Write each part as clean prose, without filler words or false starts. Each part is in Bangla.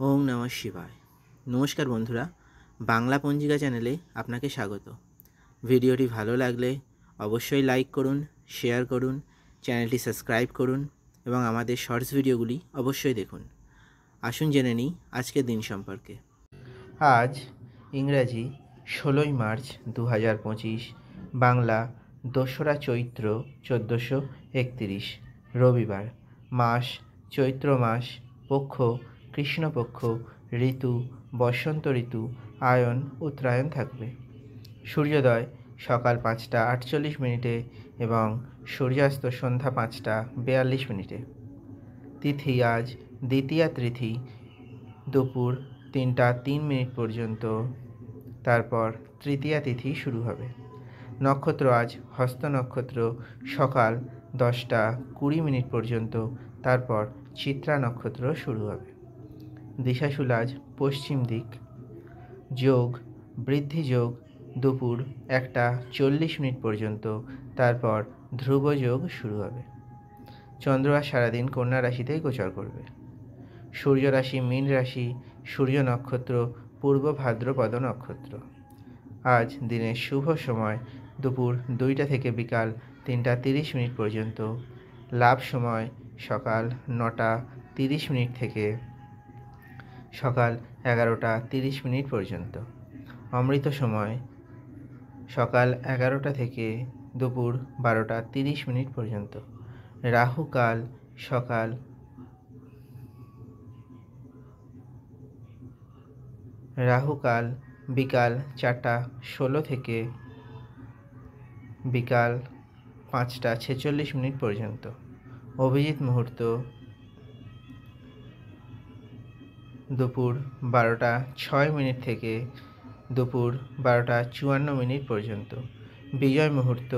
ওম নমঃ শিবায়। নমস্কার বন্ধুরা, বাংলা পঞ্জিকা চ্যানেলে আপনাকে স্বাগত। ভিডিওটি ভালো লাগলে অবশ্যই লাইক করুন, শেয়ার করুন, চ্যানেলটি সাবস্ক্রাইব করুন এবং আমাদের শর্টস ভিডিওগুলি অবশ্যই দেখুন। আসুন জেনে নিই আজকের দিন সম্পর্কে। আজ ইংরাজি 16ই মার্চ 2025, বাংলা 2রা চৈত্র 1431, রবিবার, মাস চৈত্র মাস, পক্ষ কৃষ্ণপক্ষ, ঋতু বসন্ত ঋতু, আয়ন উত্তরায়ণ থাকবে। সূর্যোদয় সকাল 5টা 48 মিনিটে এবং সূর্যাস্ত সন্ধ্যা 5টা 42 মিনিটে। তিথি আজ দ্বিতীয়া তিথি, দুপুর 3টা 3 মিনিট পর্যন্ত, তারপর তৃতীয়া তিথি শুরু হবে। নক্ষত্র আজ হস্ত নক্ষত্র সকাল 10টা 20 মিনিট পর্যন্ত, তারপর চিত্রা নক্ষত্র শুরু হবে। দিশাশুল আজ পশ্চিম দিক। যোগ বৃদ্ধি যোগ দুপুর 1টা 40 মিনিট পর্যন্ত, তারপর ধ্রুব যোগ শুরু হবে। চন্দ্র আজ সারাদিন কন্যা রাশিতেই গোচর করবে। সূর্য রাশি মীন রাশি, সূর্য নক্ষত্র পূর্ব ভাদ্রপদ নক্ষত্র। আজ দিনের শুভ সময় দুপুর 2টা থেকে বিকাল 3টা 30 মিনিট পর্যন্ত। লাভ সময় সকাল 9টা 30 মিনিট থেকে সকাল 11টা 30 মিনিট পর্যন্ত। অমৃত সময় সকাল 11টা থেকে দুপুর 12টা 30 মিনিট পর্যন্ত। রাহুকাল সকাল বিকাল 4টা 16 থেকে বিকাল 5টা 46 মিনিট পর্যন্ত। অভিজিৎ মুহূর্ত দুপুর 12টা 6 মিনিট থেকে দুপুর 12টা 54 মিনিট পর্যন্ত। বিজয় মুহূর্ত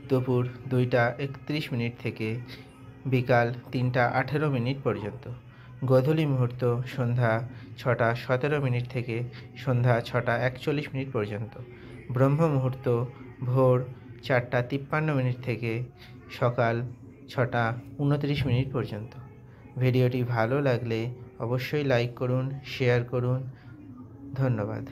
দুপুর 2টা 31 মিনিট থেকে বিকাল 3টা 18 মিনিট পর্যন্ত। গোধূলি মুহূর্ত সন্ধ্যা 6টা 17 মিনিট থেকে সন্ধ্যা 6টা 41 মিনিট পর্যন্ত। ব্রহ্ম মুহূর্ত ভোর 4টা 53 মিনিট থেকে সকাল 6টা 29 মিনিট পর্যন্ত। ভিডিওটি ভালো লাগলে অবশ্যই লাইক করুন, শেয়ার করুন। ধন্যবাদ।